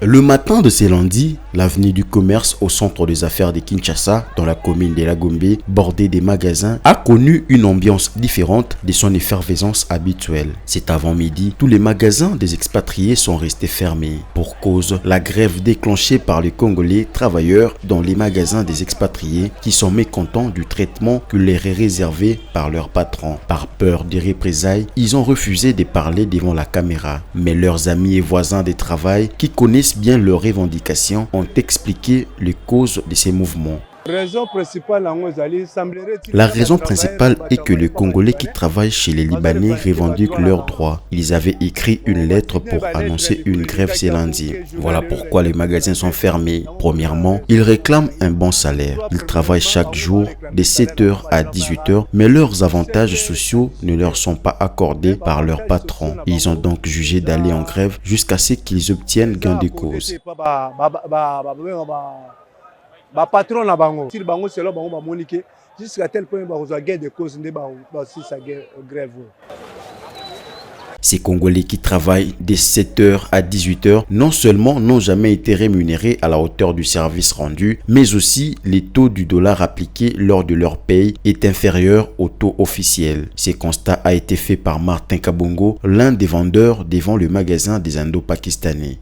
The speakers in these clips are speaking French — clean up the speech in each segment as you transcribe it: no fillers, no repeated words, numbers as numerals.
Le matin de ce lundi, l'avenue du commerce au centre des affaires de Kinshasa, dans la commune de Lagombe, bordée des magasins, a connu une ambiance différente de son effervescence habituelle. Cet avant-midi, tous les magasins des expatriés sont restés fermés. Pour cause, la grève déclenchée par les Congolais travailleurs dans les magasins des expatriés qui sont mécontents du traitement que leur est réservé par leurs patrons. Par peur des représailles, ils ont refusé de parler devant la caméra. Mais leurs amis et voisins de travail qui connaissent bien leurs revendications ont expliqué les causes de ces mouvements. La raison principale est que les Congolais qui travaillent chez les Libanais revendiquent leurs droits. Ils avaient écrit une lettre pour annoncer une grève ce lundi. Voilà pourquoi les magasins sont fermés. Premièrement, ils réclament un bon salaire. Ils travaillent chaque jour de 7h à 18h, mais leurs avantages sociaux ne leur sont pas accordés par leurs patrons. Ils ont donc jugé d'aller en grève jusqu'à ce qu'ils obtiennent gain de cause. Patron na bango sur bango selo bango ba monique jusqu'à tel point ba reçoit gain de cause ne ba si sa grève. Ces Congolais qui travaillent de 7h à 18h non seulement n'ont jamais été rémunérés à la hauteur du service rendu, mais aussi les taux du dollar appliqués lors de leur paye est inférieur au taux officiel. Ce constat a été fait par Martin Kabongo, l'un des vendeurs devant le magasin des Indo-Pakistanais.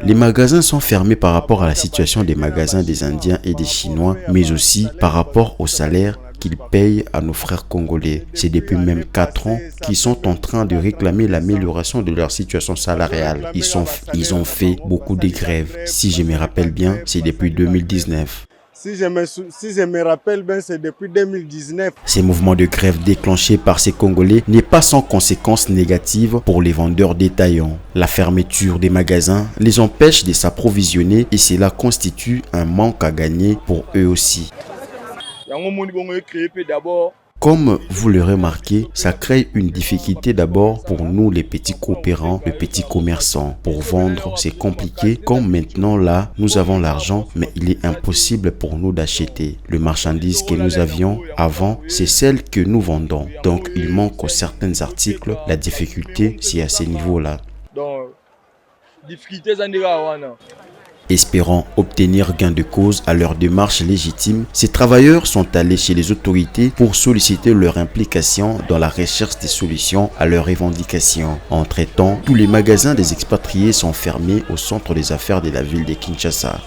Les magasins sont fermés par rapport à la situation des magasins des Indiens et des Chinois, mais aussi par rapport au salaire qu'ils payent à nos frères congolais. C'est depuis même 4 ans qu'ils sont en train de réclamer l'amélioration de leur situation salariale. Ils ont fait beaucoup de grèves. Si je me rappelle bien, c'est depuis 2019. Si je me rappelle bien, c'est depuis 2019. Ces mouvements de grève déclenchés par ces Congolais n'est pas sans conséquences négatives pour les vendeurs détaillants. La fermeture des magasins les empêche de s'approvisionner et cela constitue un manque à gagner pour eux aussi. Comme vous le remarquez, ça crée une difficulté d'abord pour nous les petits coopérants, les petits commerçants. Pour vendre, c'est compliqué. Comme maintenant là, nous avons l'argent, mais il est impossible pour nous d'acheter. Le marchandise que nous avions avant, c'est celle que nous vendons. Donc il manque certains articles. La difficulté, c'est à ce niveau-là. Espérant obtenir gain de cause à leur démarche légitime, ces travailleurs sont allés chez les autorités pour solliciter leur implication dans la recherche des solutions à leurs revendications. Entre-temps, tous les magasins des expatriés sont fermés au centre des affaires de la ville de Kinshasa.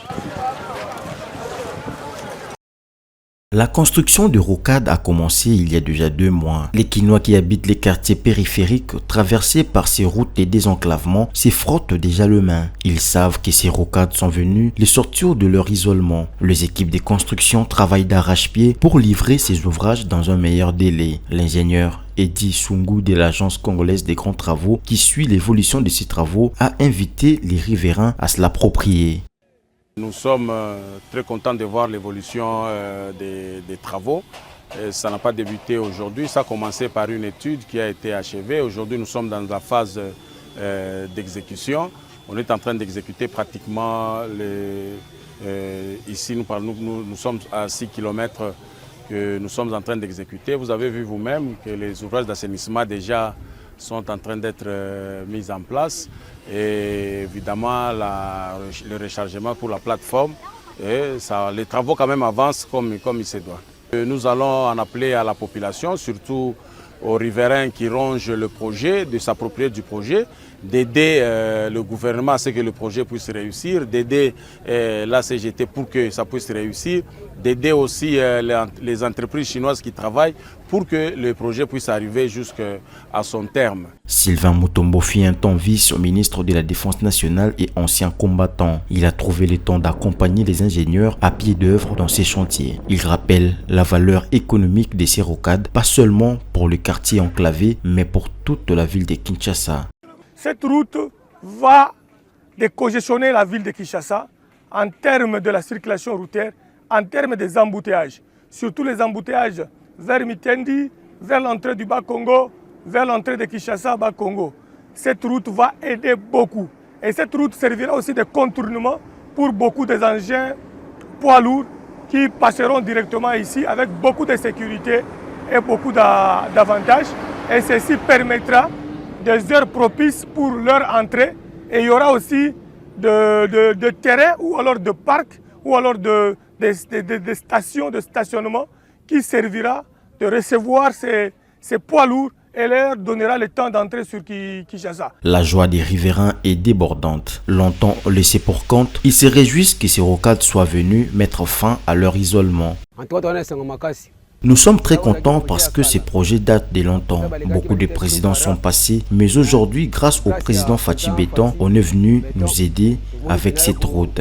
La construction de rocades a commencé il y a déjà 2 mois. Les Kinois qui habitent les quartiers périphériques traversés par ces routes de désenclavement se frottent déjà les mains. Ils savent que ces rocades sont venues les sortir de leur isolement. Les équipes de construction travaillent d'arrache-pied pour livrer ces ouvrages dans un meilleur délai. L'ingénieur Eddy Sungu de l'agence congolaise des grands travaux qui suit l'évolution de ces travaux a invité les riverains à se l'approprier. Nous sommes très contents de voir l'évolution des travaux. Ça n'a pas débuté aujourd'hui, ça a commencé par une étude qui a été achevée. Aujourd'hui, nous sommes dans la phase d'exécution. On est en train d'exécuter pratiquement, ici nous sommes à 6 km que nous sommes en train d'exécuter. Vous avez vu vous-même que les ouvrages d'assainissement déjà sont en train d'être mis en place. Et évidemment le rechargement pour la plateforme, et les travaux quand même avancent comme il se doit. Nous allons en appeler à la population, surtout aux riverains qui rongent le projet, de s'approprier du projet, d'aider le gouvernement à ce que le projet puisse réussir, d'aider la CGT pour que ça puisse réussir, d'aider aussi les entreprises chinoises qui travaillent pour que le projet puisse arriver jusqu'à son terme. Sylvain Mutombo fut un temps vice-ministre de la Défense nationale et ancien combattant. Il a trouvé le temps d'accompagner les ingénieurs à pied d'œuvre dans ces chantiers. Il rappelle la valeur économique de ces rocades, pas seulement pour le quartier enclavé, mais pour toute la ville de Kinshasa. Cette route va décongestionner la ville de Kinshasa en termes de la circulation routière, en termes des embouteillages. Surtout les embouteillages vers Mitendi, vers l'entrée du Bas-Congo, vers l'entrée de Kinshasa, Bas-Congo. Cette route va aider beaucoup. Et cette route servira aussi de contournement pour beaucoup des engins poids lourds qui passeront directement ici avec beaucoup de sécurité et beaucoup d'avantages. Et ceci permettra des heures propices pour leur entrée Et il y aura aussi de terrains ou alors de parcs ou alors de stations de stationnement qui servira de recevoir ces poids lourds et leur donnera le temps d'entrer sur Kinshasa. La joie des riverains est débordante. Longtemps laissés pour compte, ils se réjouissent que ces rocades soient venues mettre fin à leur isolement. Nous sommes très contents parce que ces projets datent de longtemps. Beaucoup de présidents sont passés, mais aujourd'hui, grâce au président Fachi Beton, on est venu nous aider avec cette route.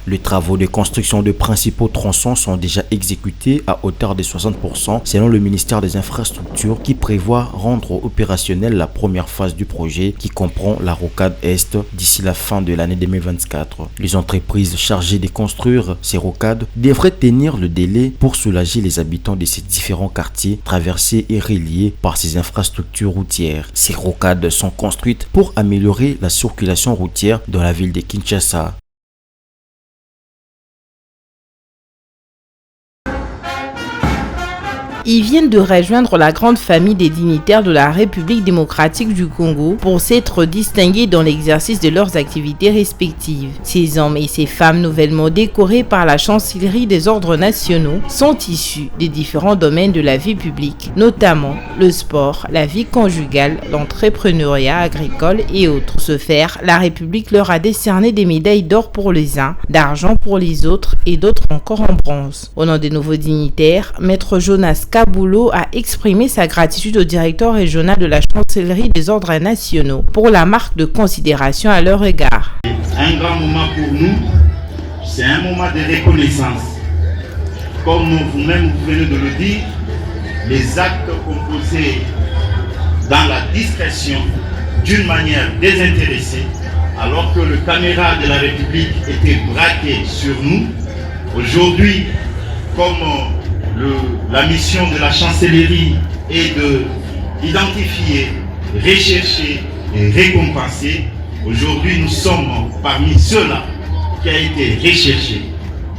Les travaux de construction de principaux tronçons sont déjà exécutés à hauteur de 60% selon le ministère des Infrastructures qui prévoit rendre opérationnelle la première phase du projet qui comprend la rocade Est d'ici la fin de l'année 2024. Les entreprises chargées de construire ces rocades devraient tenir le délai pour soulager les habitants de ces différents quartiers traversés et reliés par ces infrastructures routières. Ces rocades sont construites pour améliorer la circulation routière dans la ville de Kinshasa. Ils viennent de rejoindre la grande famille des dignitaires de la République démocratique du Congo pour s'être distingués dans l'exercice de leurs activités respectives. Ces hommes et ces femmes nouvellement décorés par la chancellerie des ordres nationaux sont issus des différents domaines de la vie publique, notamment le sport, la vie conjugale, l'entrepreneuriat agricole et autres. Pour ce faire, la République leur a décerné des médailles d'or pour les uns, d'argent pour les autres et d'autres encore en bronze. Au nom des nouveaux dignitaires, Maître Jonas Kaboulou a exprimé sa gratitude au directeur régional de la chancellerie des ordres nationaux pour la marque de considération à leur égard. Un grand moment pour nous, c'est un moment de reconnaissance. Comme vous-même vous venez de le dire, les actes composés dans la discrétion d'une manière désintéressée, alors que le caméra de la République était braqué sur nous, aujourd'hui, comme la mission de la chancellerie est d'identifier, rechercher et récompenser. Aujourd'hui, nous sommes parmi ceux-là qui a été recherché,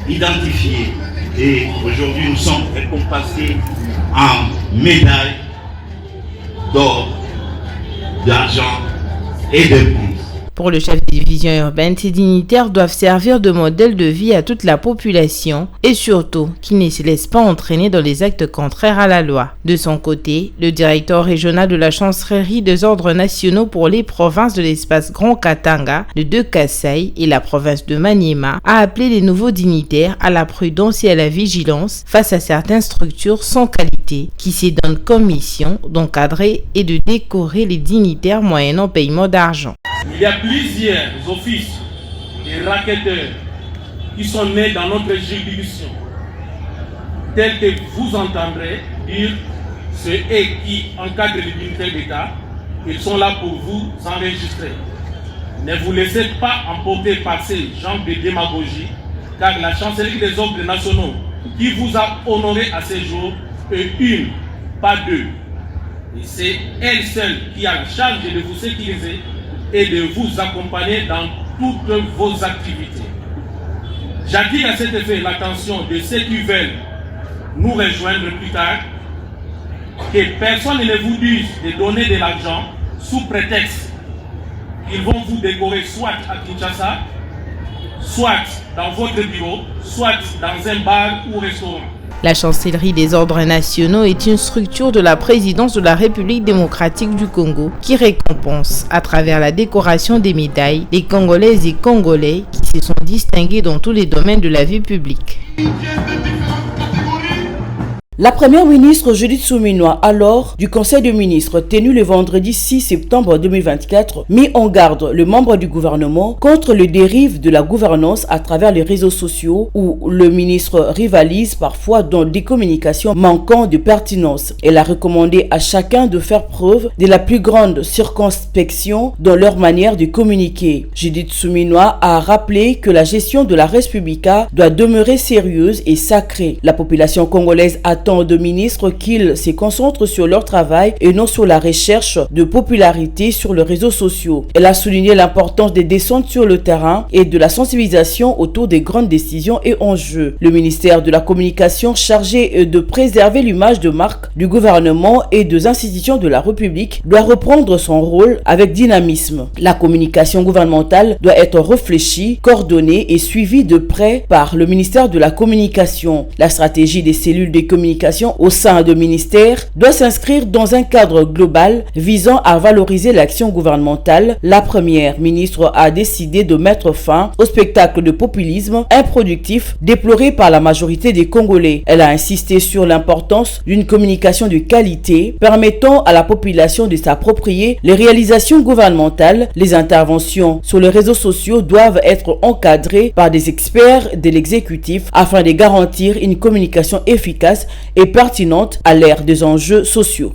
identifié et aujourd'hui nous sommes récompensés en médailles d'or, d'argent et de bronze. Pour le chef de division urbaine, ces dignitaires doivent servir de modèle de vie à toute la population et surtout qu'ils ne se laissent pas entraîner dans les actes contraires à la loi. De son côté, le directeur régional de la chancellerie des ordres nationaux pour les provinces de l'espace Grand Katanga, le de Kasaï et la province de Maniema a appelé les nouveaux dignitaires à la prudence et à la vigilance face à certaines structures sans qualité qui se donnent comme mission d'encadrer et de décorer les dignitaires moyennant paiement d'argent. Il y a plusieurs offices et racketteurs qui sont nés dans notre juridiction, tels que vous entendrez dire ceux qui encadrent les dignitaires d'État, ils sont là pour vous enregistrer. Ne vous laissez pas emporter par ces genres de démagogie, car la chancellerie des ordres nationaux qui vous a honoré à ces jours est une, pas deux. Et c'est elle seule qui a la charge de vous sécuriser et de vous accompagner dans toutes vos activités. J'attire à cet effet l'attention de ceux qui veulent nous rejoindre plus tard, que personne ne vous dise de donner de l'argent sous prétexte qu'ils vont vous décorer soit à Kinshasa, soit dans votre bureau, soit dans un bar ou restaurant. La chancellerie des ordres nationaux est une structure de la présidence de la République démocratique du Congo qui récompense, à travers la décoration des médailles, les Congolaises et Congolais qui se sont distingués dans tous les domaines de la vie publique. La première ministre Judith Suminwa, alors du Conseil des ministres tenu le vendredi 6 septembre 2024, mit en garde le membre du gouvernement contre les dérives de la gouvernance à travers les réseaux sociaux où le ministre rivalise parfois dans des communications manquant de pertinence. Elle a recommandé à chacun de faire preuve de la plus grande circonspection dans leur manière de communiquer. Judith Suminwa a rappelé que la gestion de la Res Publica doit demeurer sérieuse et sacrée. La population congolaise attend tant de ministres qu'ils se concentrent sur leur travail et non sur la recherche de popularité sur les réseaux sociaux. Elle a souligné l'importance des descentes sur le terrain et de la sensibilisation autour des grandes décisions et enjeux. Le ministère de la Communication, chargé de préserver l'image de marque du gouvernement et des institutions de la République, doit reprendre son rôle avec dynamisme. La communication gouvernementale doit être réfléchie, coordonnée et suivie de près par le ministère de la Communication. La stratégie des cellules de communication au sein du ministère doit s'inscrire dans un cadre global visant à valoriser l'action gouvernementale. La première ministre a décidé de mettre fin au spectacle de populisme improductif déploré par la majorité des Congolais. Elle a insisté sur l'importance d'une communication de qualité permettant à la population de s'approprier les réalisations gouvernementales. Les interventions sur les réseaux sociaux doivent être encadrées par des experts de l'exécutif afin de garantir une communication efficace et pertinente à l'ère des enjeux sociaux.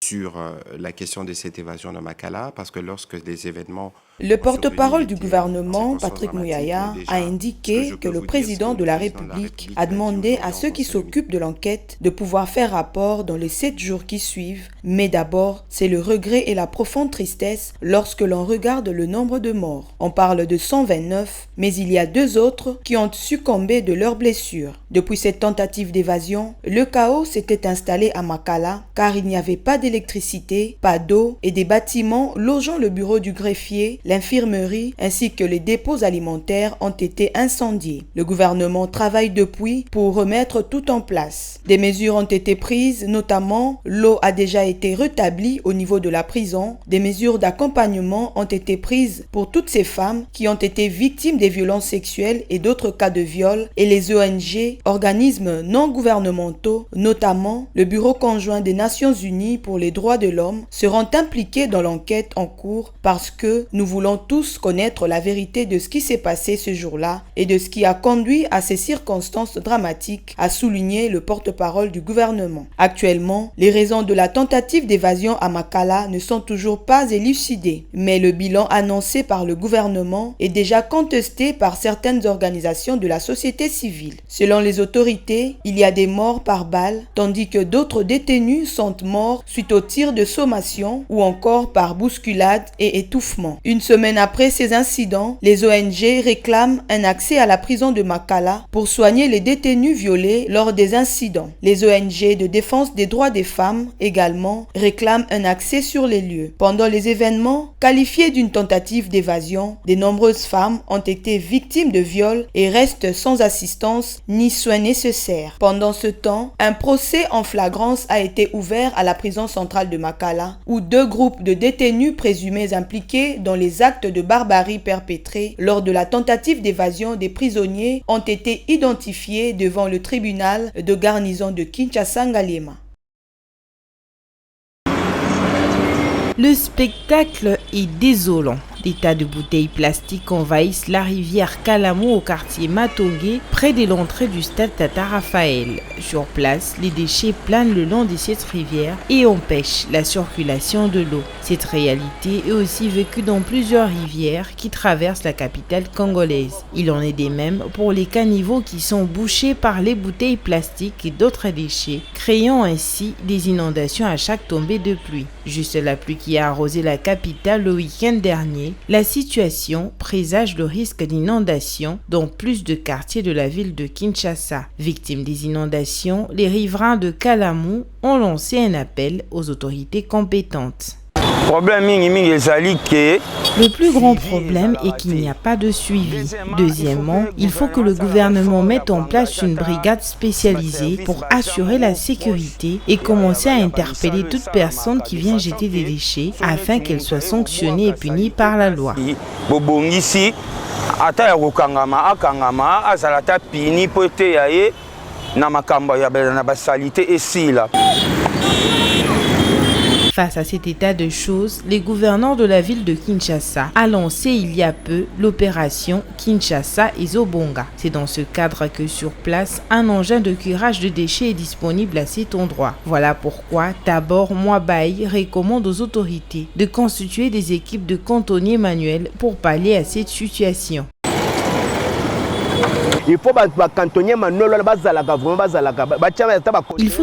Sur la question de cette évasion de Makala, parce que lorsque les événements... Le porte-parole du gouvernement, Patrick Mouyaya, a indiqué que le président de la République a demandé à ceux qui s'occupent de l'enquête de pouvoir faire rapport dans les 7 jours qui suivent. Mais d'abord, c'est le regret et la profonde tristesse lorsque l'on regarde le nombre de morts. On parle de 129, mais il y a 2 autres qui ont succombé de leurs blessures. Depuis cette tentative d'évasion, le chaos s'était installé à Makala car il n'y avait pas d'électricité, pas d'eau et des bâtiments logeant le bureau du greffier, l'infirmerie ainsi que les dépôts alimentaires ont été incendiés. Le gouvernement travaille depuis pour remettre tout en place. Des mesures ont été prises, notamment l'eau a déjà été rétablie au niveau de la prison. Des mesures d'accompagnement ont été prises pour toutes ces femmes qui ont été victimes des violences sexuelles et d'autres cas de viol et les ONG, organismes non gouvernementaux, notamment le Bureau conjoint des Nations Unies pour les droits de l'homme, seront impliqués dans l'enquête en cours parce que nous voulons tous connaître la vérité de ce qui s'est passé ce jour-là et de ce qui a conduit à ces circonstances dramatiques, a souligné le porte-parole du gouvernement. Actuellement, les raisons de la tentative d'évasion à Makala ne sont toujours pas élucidées, mais le bilan annoncé par le gouvernement est déjà contesté par certaines organisations de la société civile. Selon les autorités, il y a des morts par balle, tandis que d'autres détenus sont morts suite aux tirs de sommation ou encore par bousculade et étouffement. Une semaine après ces incidents, les ONG réclament un accès à la prison de Makala pour soigner les détenus violés lors des incidents. Les ONG de défense des droits des femmes également réclament un accès sur les lieux. Pendant les événements qualifiés d'une tentative d'évasion, de nombreuses femmes ont été victimes de viols et restent sans assistance ni soins nécessaires. Pendant ce temps, un procès en flagrance a été ouvert à la prison centrale de Makala où 2 groupes de détenus présumés impliqués dans les actes de barbarie perpétrés lors de la tentative d'évasion des prisonniers ont été identifiés devant le tribunal de garnison de Kinshasa-Ngaliema. Le spectacle est désolant. Des tas de bouteilles plastiques envahissent la rivière Kalamu au quartier Matongé, près de l'entrée du stade Tata Raphaël. Sur place, les déchets planent le long de cette rivière et empêchent la circulation de l'eau. Cette réalité est aussi vécue dans plusieurs rivières qui traversent la capitale congolaise. Il en est des mêmes pour les caniveaux qui sont bouchés par les bouteilles plastiques et d'autres déchets, créant ainsi des inondations à chaque tombée de pluie. Juste la pluie qui a arrosé la capitale le week-end dernier, la situation présage le risque d'inondation dans plus de quartiers de la ville de Kinshasa. Victimes des inondations, les riverains de Kalamu ont lancé un appel aux autorités compétentes. Le plus grand problème est qu'il n'y a pas de suivi. Deuxièmement, il faut que le gouvernement mette en place une brigade spécialisée pour assurer la sécurité et commencer à interpeller toute personne qui vient jeter des déchets afin qu'elle soit sanctionnée et punie par la loi. Face à cet état de choses, les gouverneurs de la ville de Kinshasa a lancé il y a peu l'opération Kinshasa et Zobonga. C'est dans ce cadre que sur place, un engin de curage de déchets est disponible à cet endroit. Voilà pourquoi Tabor Mwabai recommande aux autorités de constituer des équipes de cantonniers manuels pour pallier à cette situation. Il faut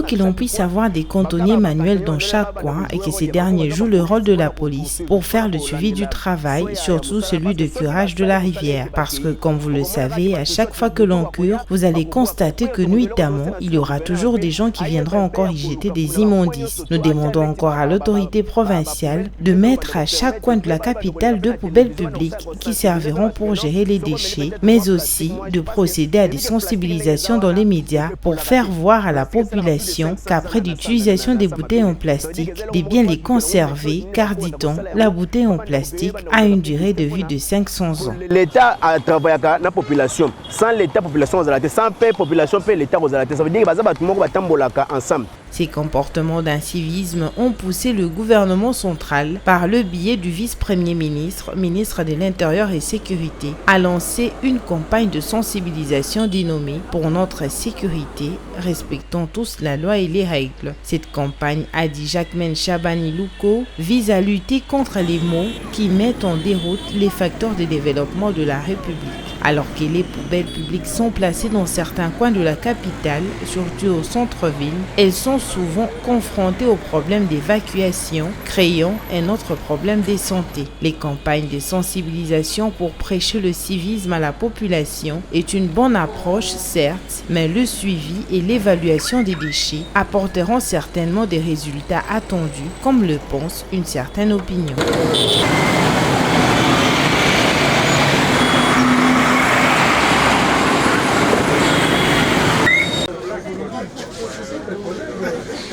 que l'on puisse avoir des cantonniers manuels dans chaque coin et que ces derniers jouent le rôle de la police pour faire le suivi du travail, surtout celui de curage de la rivière. Parce que, comme vous le savez, à chaque fois que l'on cure, vous allez constater que nuitamment, il y aura toujours des gens qui viendront encore y jeter des immondices. Nous demandons encore à l'autorité provinciale de mettre à chaque coin de la capitale 2 poubelles publiques qui serviront pour gérer les déchets, mais aussi de procéder à des sensibilisations dans les médias pour faire voir à la population qu'après l'utilisation des bouteilles en plastique, de bien les conserver, car dit-on, la bouteille en plastique a une durée de vie de 500 ans. L'État a travaillé avec la population. Sans l'État, la population, sans paix, population, l'État, ça veut dire que tout le monde va ensemble. Ces comportements d'incivisme ont poussé le gouvernement central, par le biais du vice-premier ministre, ministre de l'Intérieur et Sécurité, à lancer une campagne de sensibilisation dénommée « Pour notre sécurité, respectons tous la loi et les règles ». Cette campagne, a dit Jacquemaine Chabani-Louko, vise à lutter contre les maux qui mettent en déroute les facteurs de développement de la République. Alors que les poubelles publiques sont placées dans certains coins de la capitale, surtout au centre-ville, elles sont souvent confrontées au problème d'évacuation, créant un autre problème de santé. Les campagnes de sensibilisation pour prêcher le civisme à la population est une bonne approche, certes, mais le suivi et l'évaluation des déchets apporteront certainement des résultats attendus, comme le pense une certaine opinion.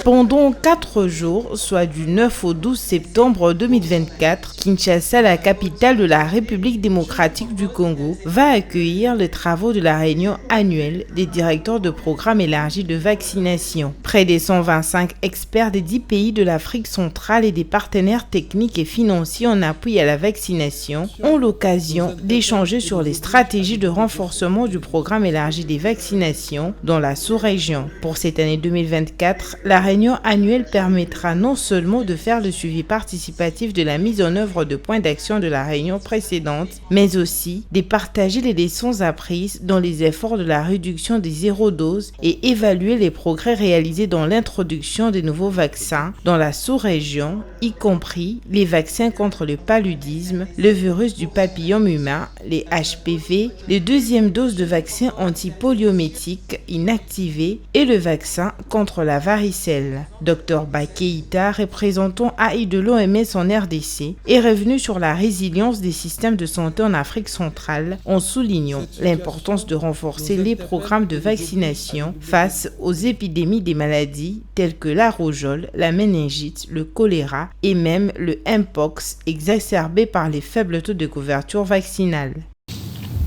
Pendant 4 jours, soit du 9 au 12 septembre 2024, Kinshasa, la capitale de la République démocratique du Congo, va accueillir les travaux de la réunion annuelle des directeurs de programmes élargis de vaccination. Près de 125 experts des 10 pays de l'Afrique centrale et des partenaires techniques et financiers en appui à la vaccination ont l'occasion d'échanger sur les stratégies de renforcement du programme élargi des vaccinations dans la sous-région. Pour cette année 2024, la réunion annuelle permettra non seulement de faire le suivi participatif de la mise en œuvre de points d'action de la réunion précédente, mais aussi de partager les leçons apprises dans les efforts de la réduction des zéro-doses et évaluer les progrès réalisés dans l'introduction des nouveaux vaccins dans la sous-région, y compris les vaccins contre le paludisme, le virus du papillome humain, les HPV, les deuxièmes doses de vaccins antipoliométiques inactivés et le vaccin contre la varicelle. Dr Bakeïta, représentant AI de l'OMS en RDC, est revenu sur la résilience des systèmes de santé en Afrique centrale en soulignant l'importance de renforcer les programmes de vaccination face aux épidémies des maladies telles que la rougeole, la méningite, le choléra et même le Mpox exacerbé par les faibles taux de couverture vaccinale.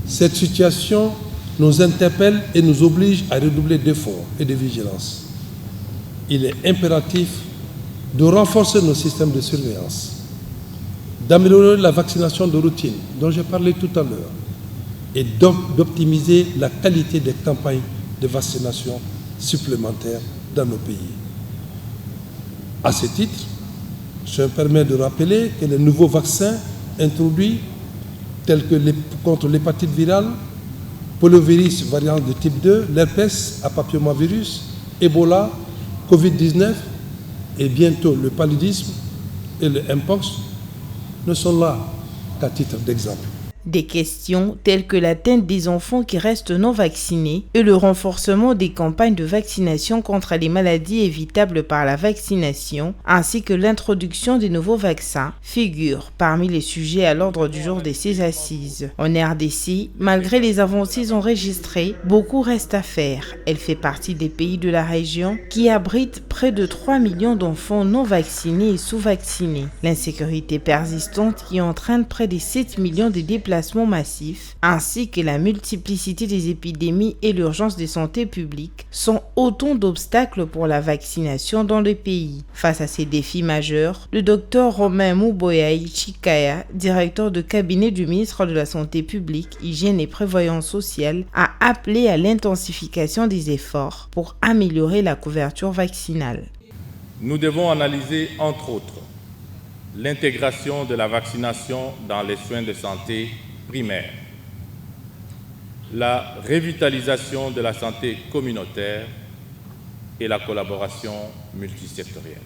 Cette situation nous interpelle et nous oblige à redoubler d'efforts et de vigilance. Il est impératif de renforcer nos systèmes de surveillance, d'améliorer la vaccination de routine dont j'ai parlé tout à l'heure et d'optimiser la qualité des campagnes de vaccination supplémentaires dans nos pays. À ce titre, je me permets de rappeler que les nouveaux vaccins introduits tels que contre l'hépatite virale, poliovirus variant de type 2, l'herpès à papillomavirus, Ebola, Covid-19 et bientôt le paludisme et le Mpox ne sont là qu'à titre d'exemple. Des questions telles que l'atteinte des enfants qui restent non vaccinés et le renforcement des campagnes de vaccination contre les maladies évitables par la vaccination, ainsi que l'introduction des nouveaux vaccins, figurent parmi les sujets à l'ordre du jour de ces assises. En RDC, malgré les avancées enregistrées, beaucoup reste à faire. Elle fait partie des pays de la région qui abritent près de 3 millions d'enfants non vaccinés et sous-vaccinés. L'insécurité persistante qui entraîne près de 7 millions de déplacements massifs, ainsi que la multiplicité des épidémies et l'urgence de santé publique sont autant d'obstacles pour la vaccination dans le pays. Face à ces défis majeurs, le Dr Romain Mouboyaï Chikaya, directeur de cabinet du ministre de la Santé publique, Hygiène et Prévoyance sociale, a appelé à l'intensification des efforts pour améliorer la couverture vaccinale. Nous devons analyser, entre autres, l'intégration de la vaccination dans les soins de santé primaires, la revitalisation de la santé communautaire et la collaboration multisectorielle.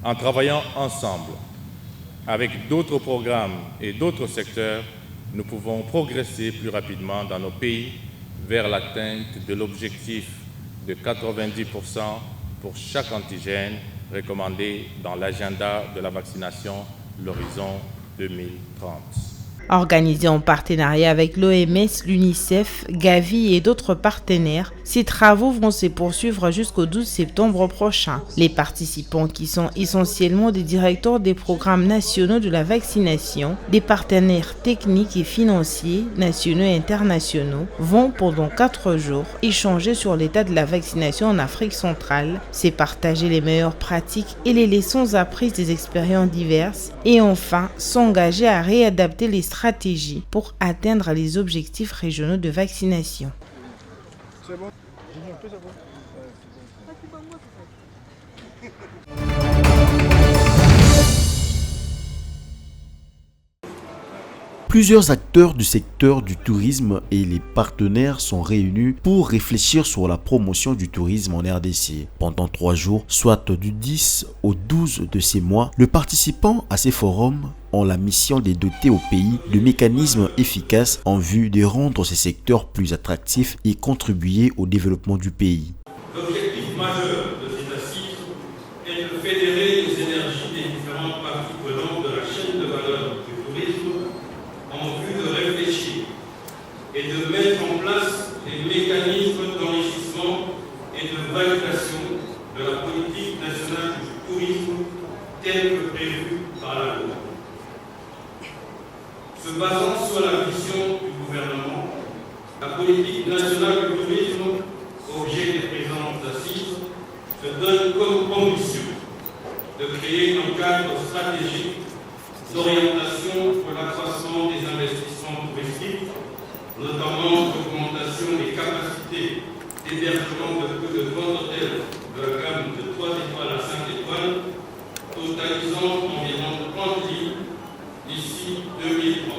En travaillant ensemble avec d'autres programmes et d'autres secteurs, nous pouvons progresser plus rapidement dans nos pays vers l'atteinte de l'objectif de 90% pour chaque antigène recommandé dans l'agenda de la vaccination l'horizon 2030. Organisé en partenariat avec l'OMS, l'UNICEF, Gavi et d'autres partenaires, ces travaux vont se poursuivre jusqu'au 12 septembre prochain. Les participants, qui sont essentiellement des directeurs des programmes nationaux de la vaccination, des partenaires techniques et financiers, nationaux et internationaux, vont pendant 4 jours échanger sur l'état de la vaccination en Afrique centrale, se partager les meilleures pratiques et les leçons apprises des expériences diverses, et enfin s'engager à réadapter les stratégies pour atteindre les objectifs régionaux de vaccination. Plusieurs acteurs du secteur du tourisme et les partenaires sont réunis pour réfléchir sur la promotion du tourisme en RDC. Pendant 3 jours, soit du 10 au 12 de ces mois, les participants à ces forums ont la mission de doter au pays de mécanismes efficaces en vue de rendre ces secteurs plus attractifs et contribuer au développement du pays. L'objectif majeur de ces assises est de fédérer les énergies des différentes parties prenantes de la chaîne de valeur du tourisme en vue de réfléchir et de mettre en place les mécanismes d'enrichissement et de validation de la politique nationale du tourisme telle que prévue par la loi. Se basant sur la vision du gouvernement, la politique nationale du tourisme, objet des présentes assises, se donne comme ambition de créer un cadre stratégique d'orientation pour l'accroissement des investissements touristiques, notamment l'augmentation des capacités d'hébergement de plus de 30 hôtels de la gamme de 3 étoiles à 5 étoiles, totalisant environ 30 lits d'ici 2030.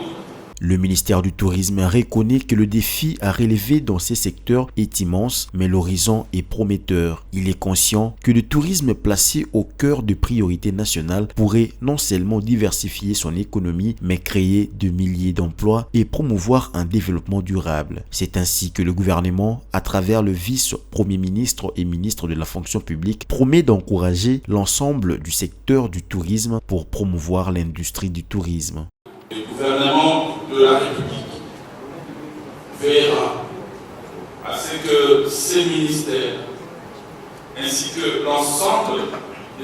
Le ministère du Tourisme reconnaît que le défi à relever dans ces secteurs est immense, mais l'horizon est prometteur. Il est conscient que le tourisme placé au cœur de priorités nationales pourrait non seulement diversifier son économie, mais créer de milliers d'emplois et promouvoir un développement durable. C'est ainsi que le gouvernement, à travers le vice-premier ministre et ministre de la fonction publique, promet d'encourager l'ensemble du secteur du tourisme pour promouvoir l'industrie du tourisme. Le gouvernement de la République veillera à ce que ces ministères ainsi que l'ensemble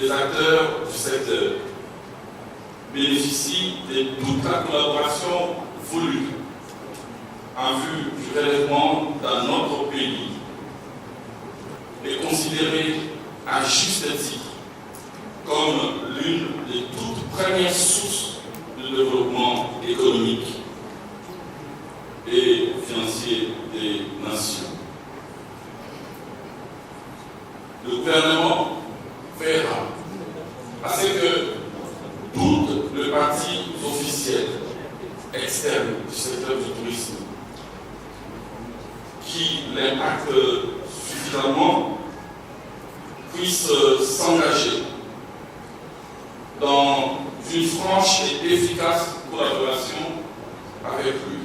des acteurs du secteur bénéficient de toute la collaboration voulue en vue du relèvement dans notre pays et considérée à juste titre comme l'une des toutes premières sources de développement économique et financier des nations. Le gouvernement verra à ce que toutes les parties officielles externes du secteur du tourisme qui l'impactent suffisamment puissent s'engager dans une franche et efficace collaboration avec lui.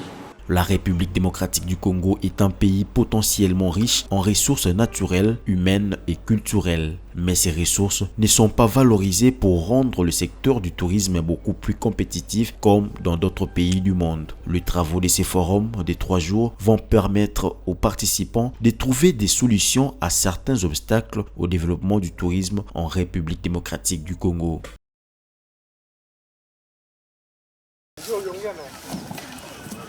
La République démocratique du Congo est un pays potentiellement riche en ressources naturelles, humaines et culturelles. Mais ces ressources ne sont pas valorisées pour rendre le secteur du tourisme beaucoup plus compétitif comme dans d'autres pays du monde. Les travaux de ces forums de 3 jours vont permettre aux participants de trouver des solutions à certains obstacles au développement du tourisme en République démocratique du Congo.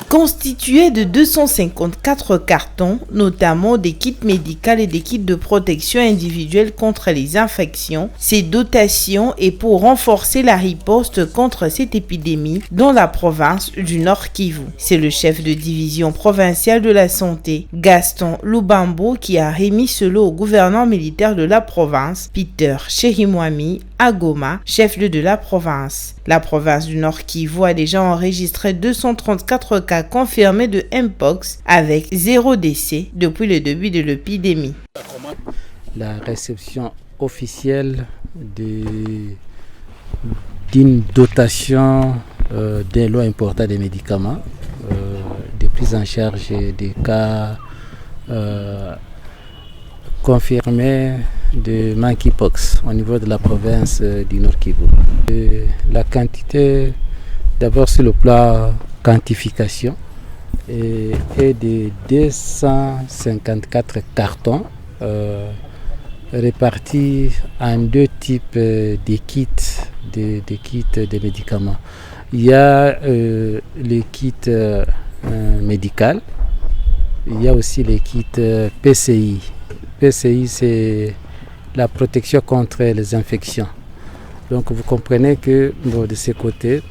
Constitué de 254 cartons, notamment des kits médicaux et des kits de protection individuelle contre les infections, ces dotations est pour renforcer la riposte contre cette épidémie dans la province du Nord Kivu. C'est le chef de division provinciale de la santé, Gaston Lubambo, qui a remis ce lot au gouverneur militaire de la province, Peter Chirimwami, à Goma, chef-lieu de la province. La province du Nord Kivu a déjà enregistré 234 cas cas confirmés de Mpox avec 0 décès depuis le début de l'épidémie. La réception officielle d'une dotation des lots importants des médicaments, de prise en charge des cas confirmés de monkeypox au niveau de la province du Nord Kivu. La quantité, d'abord sur le plan quantification, est de 254 cartons répartis en 2 types de kits de médicaments. Il y a les kits médicaux, il y a aussi les kits PCI. PCI, c'est la protection contre les infections. Donc vous comprenez que de ce côté,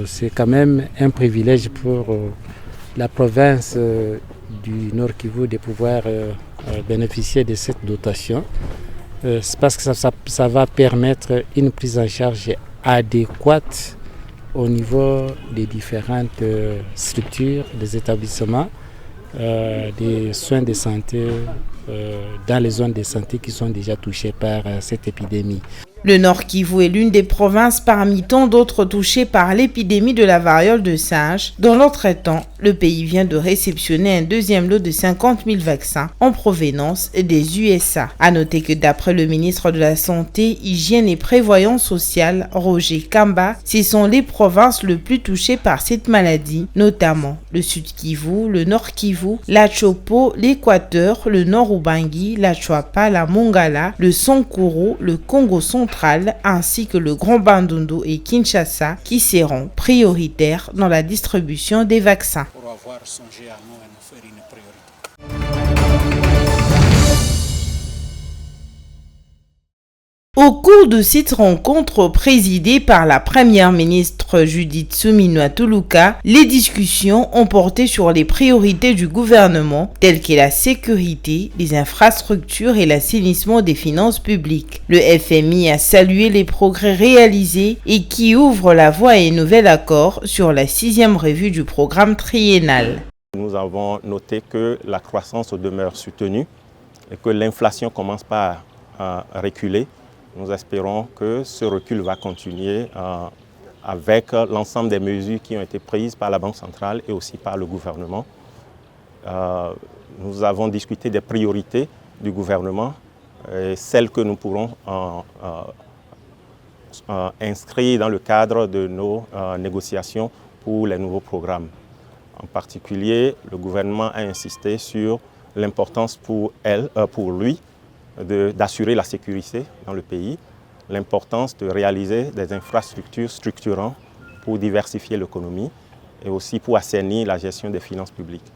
c'est quand même un privilège pour la province du Nord Kivu de pouvoir bénéficier de cette dotation. C'est parce que ça va permettre une prise en charge adéquate au niveau des différentes structures, des établissements, des soins de santé dans les zones de santé qui sont déjà touchées par cette épidémie. Le Nord Kivu est l'une des provinces parmi tant d'autres touchées par l'épidémie de la variole de singe. Dans l'entretemps, le pays vient de réceptionner un deuxième lot de 50 000 vaccins en provenance des USA. À noter que d'après le ministre de la Santé, Hygiène et Prévoyance sociale, Roger Kamba, ce sont les provinces les plus touchées par cette maladie, notamment le Sud Kivu, le Nord Kivu, la Chopo, l'Équateur, le Nord Ubangi, la Chouapa, la Mongala, le Sankuru, le Congo central, ainsi que le Grand Bandundu et Kinshasa qui seront prioritaires dans la distribution des vaccins. Pour avoir songé à nous faire une priorité. Au cours de cette rencontre présidée par la première ministre Judith Suminwa Tuluka, les discussions ont porté sur les priorités du gouvernement telles que la sécurité, les infrastructures et l'assainissement des finances publiques. Le FMI a salué les progrès réalisés et qui ouvrent la voie à un nouvel accord sur la 6e revue du programme triennal. Nous avons noté que la croissance demeure soutenue et que l'inflation commence pas à reculer. Nous espérons que ce recul va continuer avec l'ensemble des mesures qui ont été prises par la Banque centrale et aussi par le gouvernement. Nous avons discuté des priorités du gouvernement, et celles que nous pourrons inscrire dans le cadre de nos négociations pour les nouveaux programmes. En particulier, le gouvernement a insisté sur l'importance pour lui, d'assurer la sécurité dans le pays, l'importance de réaliser des infrastructures structurantes pour diversifier l'économie et aussi pour assainir la gestion des finances publiques.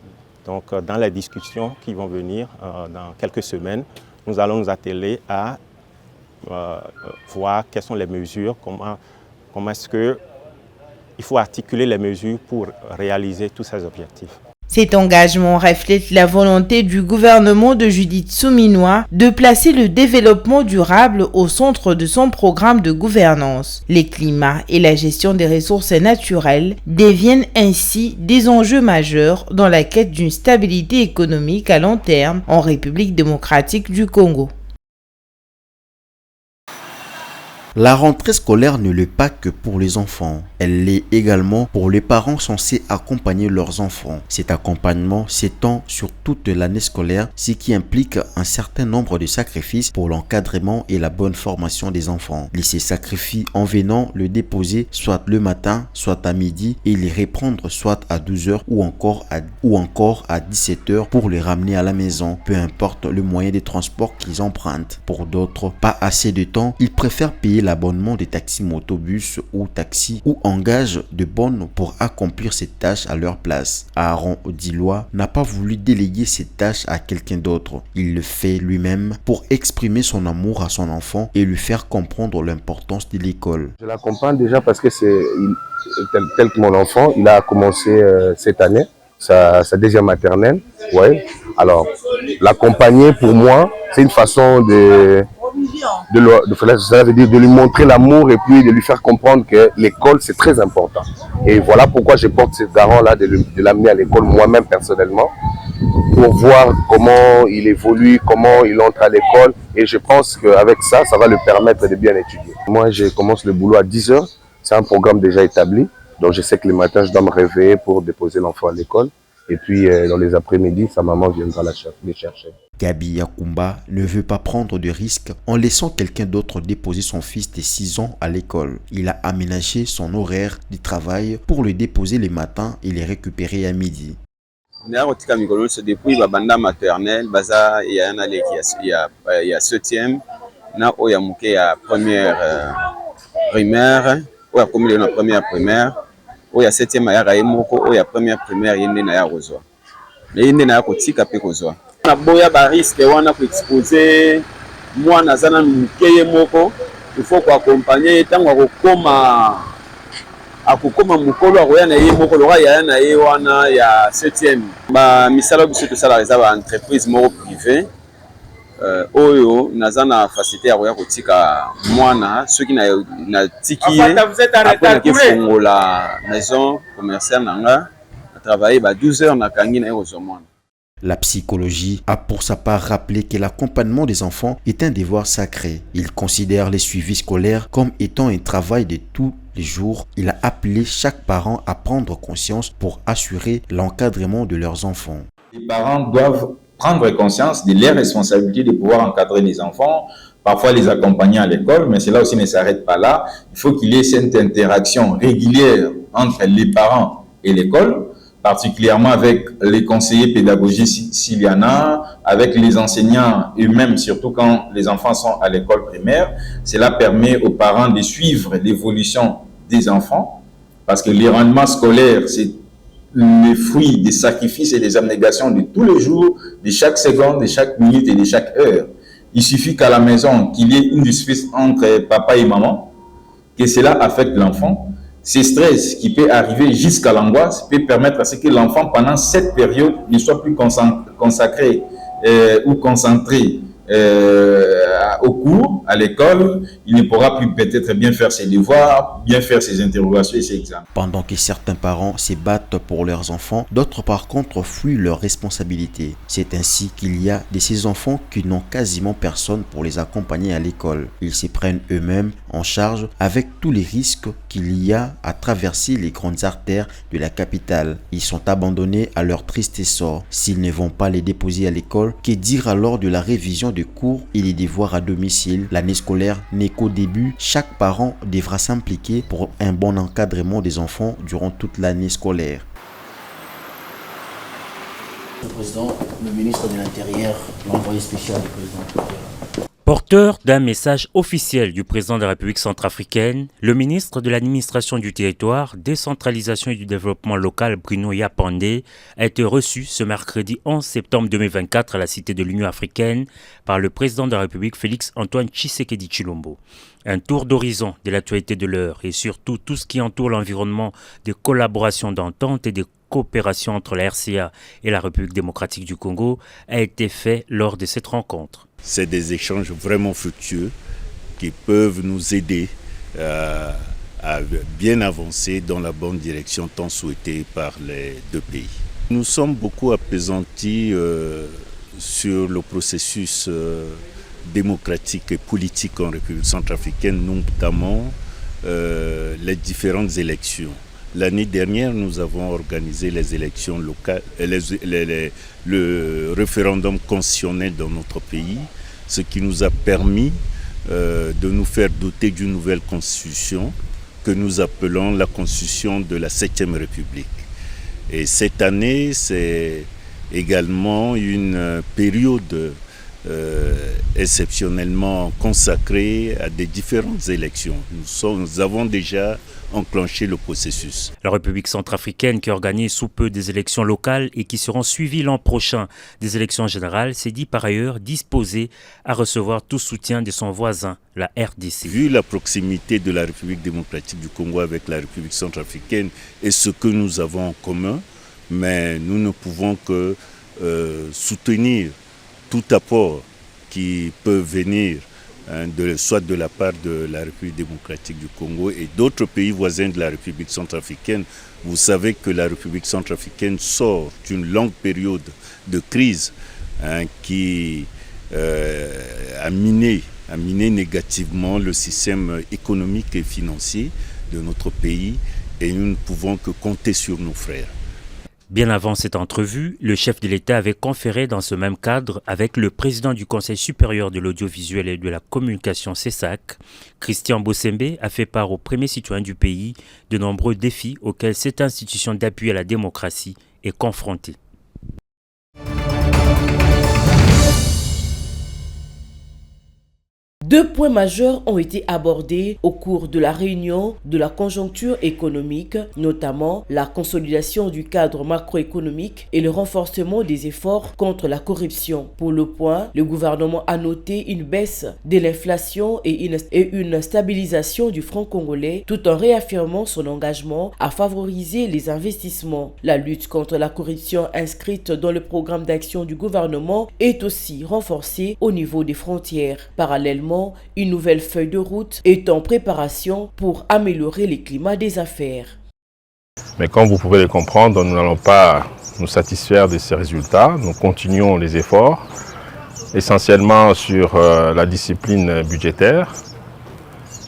Donc dans les discussions qui vont venir dans quelques semaines, nous allons nous atteler à voir quelles sont les mesures, comment est-ce qu'il faut articuler les mesures pour réaliser tous ces objectifs. Cet engagement reflète la volonté du gouvernement de Judith Suminwa de placer le développement durable au centre de son programme de gouvernance. Les climats et la gestion des ressources naturelles deviennent ainsi des enjeux majeurs dans la quête d'une stabilité économique à long terme en République démocratique du Congo. La rentrée scolaire ne l'est pas que pour les enfants, elle l'est également pour les parents censés accompagner leurs enfants. Cet accompagnement s'étend sur toute l'année scolaire, ce qui implique un certain nombre de sacrifices pour l'encadrement et la bonne formation des enfants. Il se sacrifie en venant le déposer soit le matin, soit à midi et les reprendre soit à 12h ou encore à 17h pour les ramener à la maison, peu importe le moyen de transport qu'ils empruntent. Pour d'autres, pas assez de temps, ils préfèrent payer l'abonnement des taxis motobus ou taxis ou engagent de bonnes pour accomplir ces tâches à leur place. Aaron Odilois n'a pas voulu déléguer ces tâches à quelqu'un d'autre. Il le fait lui-même pour exprimer son amour à son enfant et lui faire comprendre l'importance de l'école. Je l'accompagne déjà parce que c'est tel que mon enfant, il a commencé cette année, sa deuxième maternelle. Ouais. Alors, l'accompagner pour moi, c'est une façon de lui montrer l'amour et puis de lui faire comprendre que l'école c'est très important. Et voilà pourquoi je porte ce garant-là de l'amener à l'école moi-même personnellement, pour voir comment il évolue, comment il entre à l'école. Et je pense qu'avec ça, ça va lui permettre de bien étudier. Moi, je commence le boulot à 10 h. C'est un programme déjà établi. Donc, je sais que les matins, je dois me réveiller pour déposer l'enfant à l'école. Et puis, dans les après-midi, sa maman viendra les chercher. Gabi Yakumba ne veut pas prendre de risques en laissant quelqu'un d'autre déposer son fils de 6 ans à l'école. Il a aménagé son horaire du travail pour le déposer les matins et le récupérer à midi. Depuis la bande maternelle, il y a un allée il y a 7e, il y a première primaire, il y a première primaire, il y a 7e, il y a première primaire, il y a Rosoa. Il y a kotika pe kozwa. Na boya ba risque wana ko exposer mwana zana mukeye moko, il faut ko accompagner tango akokoma mukolo akoya na ye moko loka ya na ye wana ya 7e. Ba misala biso to sala za ba entreprise moko privé oyo nazana facilité ya koya kotika mwana soki na tiki après que fongola maison commerciale nanga travailler 12 heures na kangi na ezomwana. La psychologie a pour sa part rappelé que l'accompagnement des enfants est un devoir sacré. Il considère les suivis scolaires comme étant un travail de tous les jours. Il a appelé chaque parent à prendre conscience pour assurer l'encadrement de leurs enfants. Les parents doivent prendre conscience de leur responsabilité de pouvoir encadrer les enfants, parfois les accompagner à l'école, mais cela aussi ne s'arrête pas là. Il faut qu'il y ait cette interaction régulière entre les parents et l'école, particulièrement avec les conseillers pédagogiques s'il y en a, avec les enseignants eux-mêmes, surtout quand les enfants sont à l'école primaire. Cela permet aux parents de suivre l'évolution des enfants, parce que les rendements scolaires, c'est le fruit des sacrifices et des abnégations de tous les jours, de chaque seconde, de chaque minute et de chaque heure. Il suffit qu'à la maison, qu'il y ait une dispute entre papa et maman, que cela affecte l'enfant. Ces stress qui peut arriver jusqu'à l'angoisse peut permettre à ce que l'enfant, pendant cette période, ne soit plus consacré ou concentré au cours, à l'école. Il ne pourra plus peut-être bien faire ses devoirs, bien faire ses interrogations et ses examens. Pendant que certains parents se battent pour leurs enfants, d'autres par contre fuient leurs responsabilités. C'est ainsi qu'il y a de ces enfants qui n'ont quasiment personne pour les accompagner à l'école. Ils se prennent eux-mêmes en charge avec tous les risques qu'il y a à traverser les grandes artères de la capitale. Ils sont abandonnés à leur triste sort. S'ils ne vont pas les déposer à l'école, que dire alors de la révision de cours et des devoirs à domicile? L'année scolaire n'est qu'au début. Chaque parent devra s'impliquer pour un bon encadrement des enfants durant toute l'année scolaire. Le président, le ministre de l'Intérieur, l'envoyé spécial du président. Porteur d'un message officiel du président de la République centrafricaine, le ministre de l'administration du territoire, décentralisation et du développement local Bruno Yapandé a été reçu ce mercredi 11 septembre 2024 à la Cité de l'Union africaine par le président de la République Félix Antoine Tshisekedi Tshilombo. Un tour d'horizon de l'actualité de l'heure et surtout tout ce qui entoure l'environnement de collaboration d'entente et de coopération entre la RCA et la République démocratique du Congo a été fait lors de cette rencontre. C'est des échanges vraiment fructueux qui peuvent nous aider à bien avancer dans la bonne direction tant souhaitée par les deux pays. Nous sommes beaucoup apaisantis sur le processus démocratique et politique en République centrafricaine, notamment les différentes élections. L'année dernière, nous avons organisé les élections locales, le référendum constitutionnel dans notre pays, ce qui nous a permis de nous faire doter d'une nouvelle constitution que nous appelons la constitution de la 7e République. Et cette année, c'est également une période exceptionnellement consacrée à des différentes élections. Nous avons déjà enclenché le processus. La République centrafricaine, qui organise sous peu des élections locales et qui seront suivies l'an prochain des élections générales, s'est dit par ailleurs disposée à recevoir tout soutien de son voisin, la RDC. Vu la proximité de la République démocratique du Congo avec la République centrafricaine et ce que nous avons en commun, mais nous ne pouvons que soutenir tout apport qui peut venir soit de la part de la République démocratique du Congo et d'autres pays voisins de la République centrafricaine. Vous savez que la République centrafricaine sort d'une longue période de crise qui a miné négativement le système économique et financier de notre pays et nous ne pouvons que compter sur nos frères. Bien avant cette entrevue, le chef de l'État avait conféré dans ce même cadre avec le président du Conseil supérieur de l'audiovisuel et de la communication CESAC. Christian Bossembe a fait part aux premiers citoyens du pays de nombreux défis auxquels cette institution d'appui à la démocratie est confrontée. Deux points majeurs ont été abordés au cours de la réunion de la conjoncture économique, notamment la consolidation du cadre macroéconomique et le renforcement des efforts contre la corruption. Pour le point, le gouvernement a noté une baisse de l'inflation et une stabilisation du franc congolais, tout en réaffirmant son engagement à favoriser les investissements. La lutte contre la corruption inscrite dans le programme d'action du gouvernement est aussi renforcée au niveau des frontières. Parallèlement, une nouvelle feuille de route est en préparation pour améliorer les climats des affaires. Mais comme vous pouvez le comprendre, nous n'allons pas nous satisfaire de ces résultats. Nous continuons les efforts, essentiellement sur la discipline budgétaire,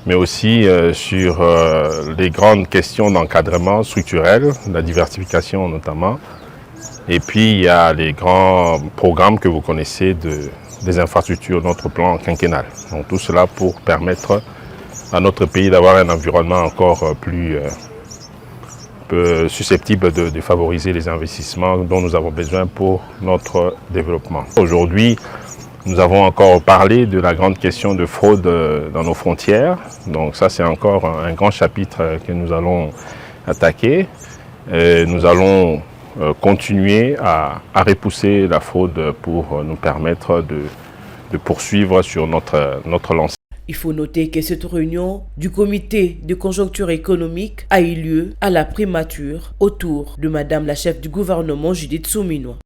mais aussi sur les grandes questions d'encadrement structurel, la diversification notamment. Et puis il y a les grands programmes que vous connaissez des infrastructures, notre plan quinquennal. Donc tout cela pour permettre à notre pays d'avoir un environnement encore plus susceptible de favoriser les investissements dont nous avons besoin pour notre développement. Aujourd'hui, nous avons encore parlé de la grande question de fraude dans nos frontières. Donc ça, c'est encore un grand chapitre que nous allons attaquer. Nous allons continuer à repousser la fraude pour nous permettre de poursuivre sur notre lancée. Il faut noter que cette réunion du comité de conjoncture économique a eu lieu à la primature autour de Madame la chef du gouvernement Judith Suminwa.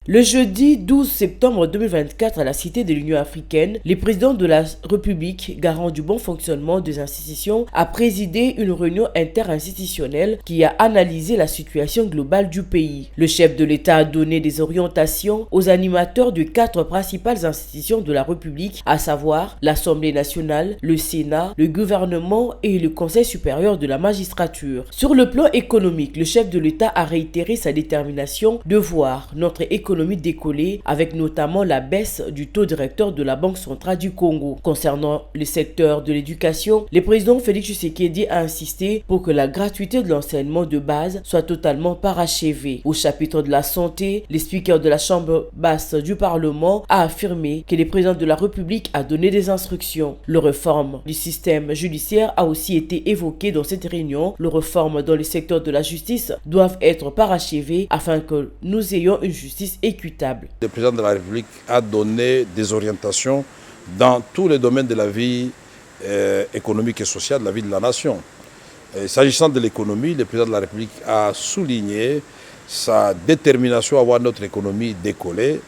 Le jeudi 12 septembre 2024 à la Cité de l'Union africaine, le président de la République, garant du bon fonctionnement des institutions, a présidé une réunion interinstitutionnelle qui a analysé la situation globale du pays. Le chef de l'État a donné des orientations aux animateurs de 4 principales institutions de la République, à savoir l'Assemblée nationale, le Sénat, le gouvernement et le Conseil supérieur de la magistrature. Sur le plan économique, le chef de l'État a réitéré sa détermination de voir notre économie décoller, avec notamment la baisse du taux directeur de la Banque centrale du Congo. Concernant le secteur de l'éducation, le président Félix Tshisekedi a insisté pour que la gratuité de l'enseignement de base soit totalement parachevée. Au chapitre de la santé, le speaker de la Chambre basse du Parlement a affirmé que le président de la République a donné des instructions. Le réforme du système judiciaire a aussi été évoqué dans cette réunion. Les réformes dans le secteur de la justice doivent être parachevées afin que nous ayons une justice équitable. Le président de la République a donné des orientations dans tous les domaines de la vie économique et sociale, de la vie de la nation. S'agissant de l'économie, le président de la République a souligné sa détermination à voir notre économie décoller,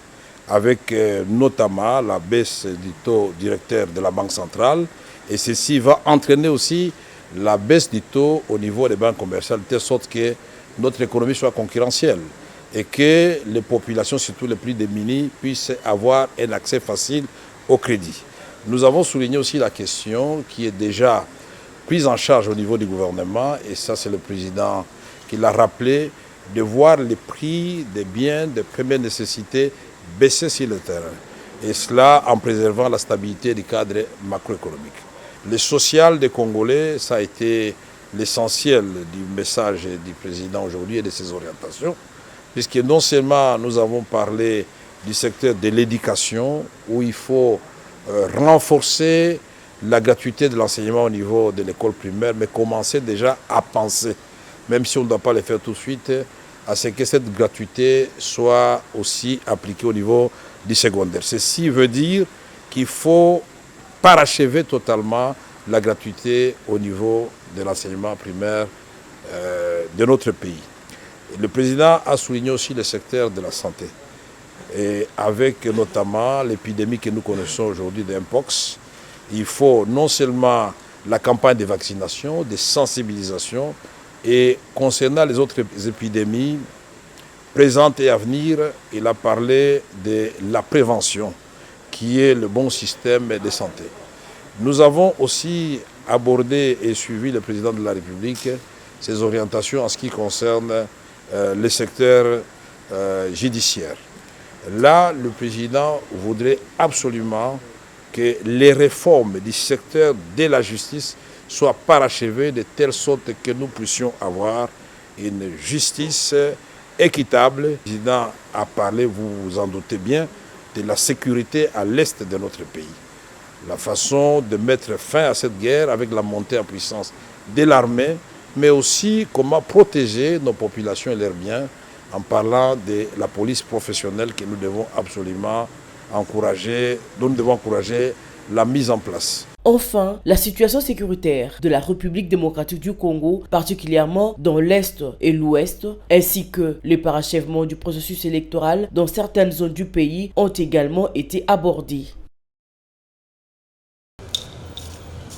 avec notamment la baisse du taux directeur de la Banque centrale, et ceci va entraîner aussi la baisse du taux au niveau des banques commerciales, de telle sorte que notre économie soit concurrentielle et que les populations, surtout les plus démunies, puissent avoir un accès facile au crédit. Nous avons souligné aussi la question qui est déjà prise en charge au niveau du gouvernement, et ça c'est le président qui l'a rappelé, de voir les prix des biens de première nécessité baisser sur le terrain. Et cela en préservant la stabilité du cadre macroéconomique. Le social des Congolais, ça a été l'essentiel du message du président aujourd'hui et de ses orientations, puisque non seulement nous avons parlé du secteur de l'éducation, où il faut renforcer la gratuité de l'enseignement au niveau de l'école primaire, mais commencer déjà à penser, même si on ne doit pas le faire tout de suite, à ce que cette gratuité soit aussi appliquée au niveau du secondaire. Ceci veut dire qu'il faut parachever totalement la gratuité au niveau de l'enseignement primaire de notre pays. Le président a souligné aussi le secteur de la santé. Et avec notamment l'épidémie que nous connaissons aujourd'hui d'Mpox, il faut non seulement la campagne de vaccination, de sensibilisation, et concernant les autres épidémies présentes et à venir, il a parlé de la prévention, qui est le bon système de santé. Nous avons aussi abordé et suivi le président de la République ses orientations en ce qui concerne le secteur judiciaire. Là, le président voudrait absolument que les réformes du secteur de la justice soient parachevées de telle sorte que nous puissions avoir une justice équitable. Le président a parlé, vous vous en doutez bien, de la sécurité à l'est de notre pays. La façon de mettre fin à cette guerre avec la montée en puissance de l'armée, mais aussi comment protéger nos populations et leurs biens en parlant de la police professionnelle que nous devons absolument encourager, dont nous devons encourager la mise en place. Enfin, la situation sécuritaire de la République démocratique du Congo, particulièrement dans l'Est et l'Ouest, ainsi que les parachèvements du processus électoral dans certaines zones du pays ont également été abordés.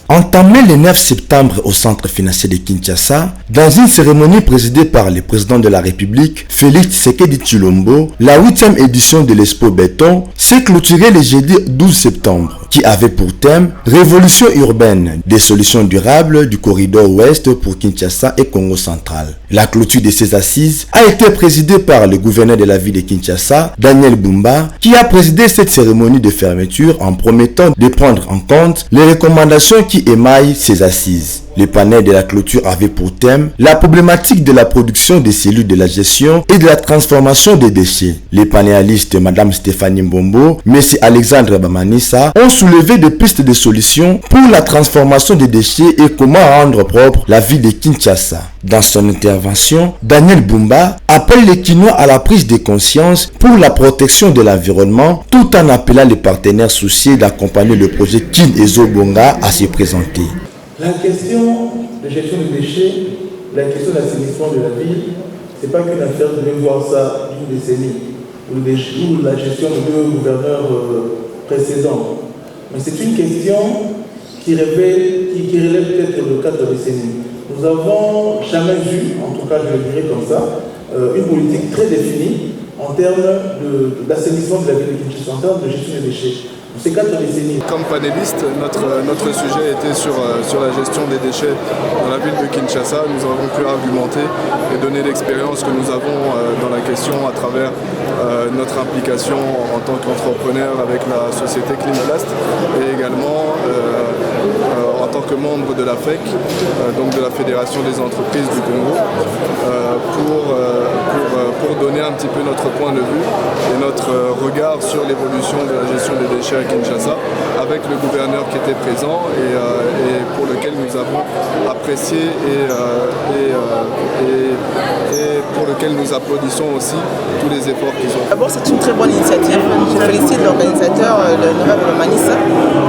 Entamé le 9 septembre au centre financier de Kinshasa, dans une cérémonie présidée par le président de la République, Félix Tshisekedi Tshilombo, la 8e édition de l'Expo Béton s'est clôturée le jeudi 12 septembre, qui avait pour thème « Révolution urbaine, des solutions durables du corridor ouest pour Kinshasa et Congo central ». La clôture de ces assises a été présidée par le gouverneur de la ville de Kinshasa, Daniel Bumba, qui a présidé cette cérémonie de fermeture en promettant de prendre en compte les recommandations qui émaillent ces assises. Le panel de la clôture avait pour thème la problématique de la production des cellules de la gestion et de la transformation des déchets. Les panélistes Mme Stéphanie Mbombo, M. Alexandre Bamanissa ont soulevé des pistes de solutions pour la transformation des déchets et comment rendre propre la ville de Kinshasa. Dans son intervention, Daniel Bumba appelle les Kinois à la prise de conscience pour la protection de l'environnement tout en appelant les partenaires soucieux d'accompagner le projet Kin Ezo Bonga à se présenter. La question de gestion des déchets, la question de l'assainissement de la ville, ce n'est pas qu'une affaire de voir ça d'une décennie, ou la gestion de deux gouverneurs précédents. Mais c'est une question qui relève peut-être de 4 décennies. Nous n'avons jamais vu, en tout cas je le dirais comme ça, une politique très définie en termes d'assainissement de la ville de Kinshasa, en termes de gestion des déchets. Ces 4 décennies. Comme panéliste, notre sujet était sur la gestion des déchets dans la ville de Kinshasa. Nous avons pu argumenter et donner l'expérience que nous avons dans la question à travers notre implication en tant qu'entrepreneur avec la société Climplast et également en tant que membre de la FEC, donc de la Fédération des entreprises du Congo, pour donner un petit peu notre point de vue et notre regard sur l'évolution de la gestion des déchets à Kinshasa, avec le gouverneur qui était présent et pour lequel nous avons apprécié et pour lequel nous applaudissons aussi tous les efforts qu'ils ont. D'abord, c'est une très bonne initiative. Je félicite l'organisateur, l'honorable Manissa,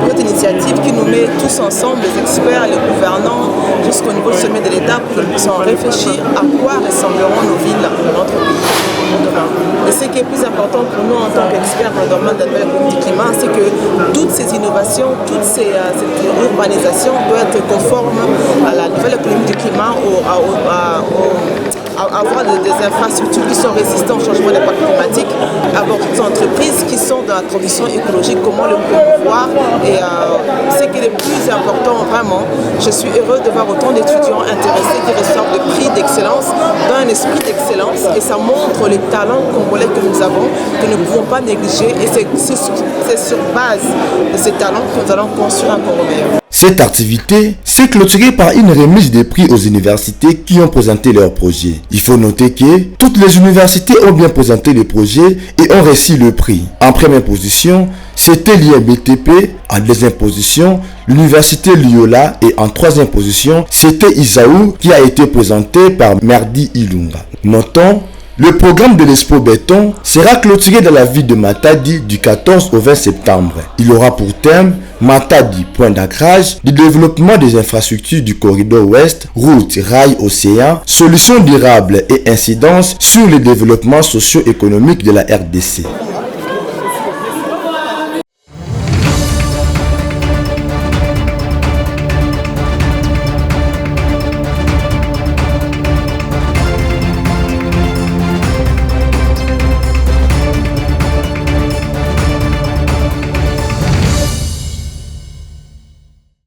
pour cette initiative qui nous met tous ensemble, les experts, les gouvernants, jusqu'au niveau du sommet de l'État, pour que nous puissions réfléchir à quoi ressembleront nos villes dans notre pays demain. Et ce qui est plus important pour nous en tant qu'experts dans le domaine de la nouvelle économie du climat, c'est que toutes ces innovations, cette urbanisation doit être conforme à la nouvelle économie du climat, avoir des infrastructures qui sont résistantes au changement d'impact climatique, avoir des entreprises qui sont dans la transition écologique, comment le promouvoir. Et ce qui est le plus important vraiment, je suis heureux de voir autant d'étudiants intéressés qui reçoivent le prix d'excellence dans un esprit d'excellence, et ça montre les talents congolais que nous avons, que nous ne pouvons pas négliger, et c'est sur base de ces talents que nous allons construire un Congo meilleur. Cette activité s'est clôturée par une remise des prix aux universités qui ont présenté leurs projets. Il faut noter que toutes les universités ont bien présenté les projets et ont reçu le prix. En première position, c'était l'IMBTP, en deuxième position, l'université Lyola et en troisième position, c'était Isaou qui a été présenté par Merdi Ilunga. Notons, le programme de l'Expo Béton sera clôturé dans la ville de Matadi du 14 au 20 septembre. Il aura pour thème Matadi, point d'ancrage, du développement des infrastructures du corridor ouest, routes, rails, océans, solutions durables et incidences sur le développement socio-économique de la RDC.